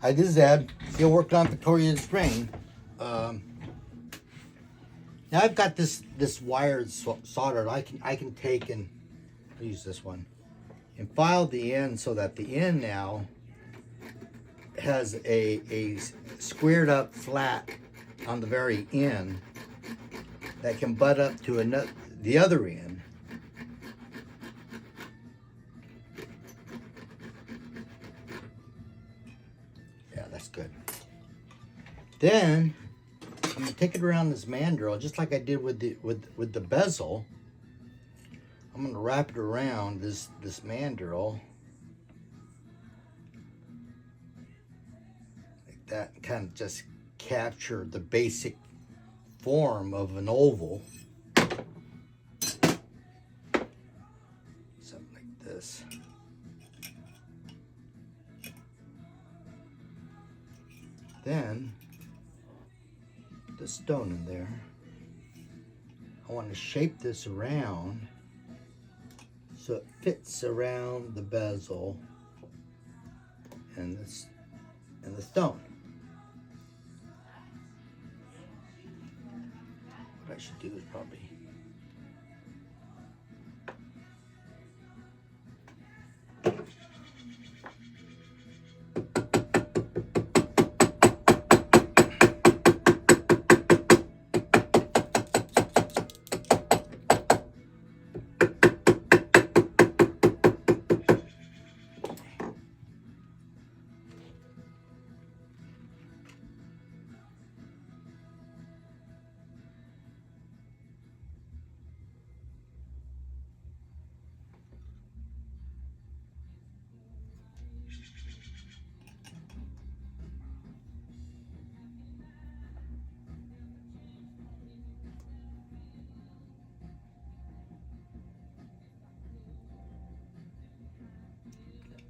Hi, this is Zeb. Still working on Victoria's Spring. Now I've got this wired soldered. I can take and use this one and file the end so that the end now has a squared up flat on the very end that can butt up to the other end. Yeah, that's good. Then I'm gonna take it around this mandrel just like I did with the bezel. I'm gonna wrap it around this mandrel like that, and kind of just capture the basic form of an oval. Something like this. Then put the stone in there. I want to shape this around so it fits around the bezel and the stone. What I should do is probably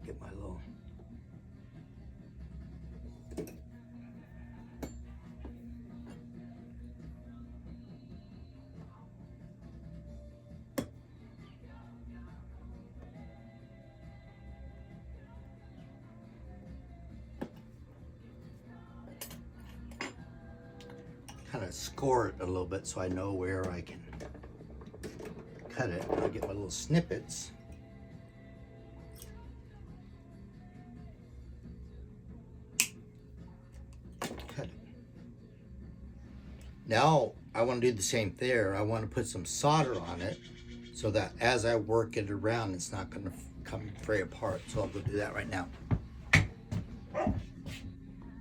get my little kind of score it a little bit so I know where I can cut it. I'll get my little snippets. Cut it. Now I want to do the same there. I want to put some solder on it so that as I work it around, it's not going to come fray apart. So I'll go do that right now.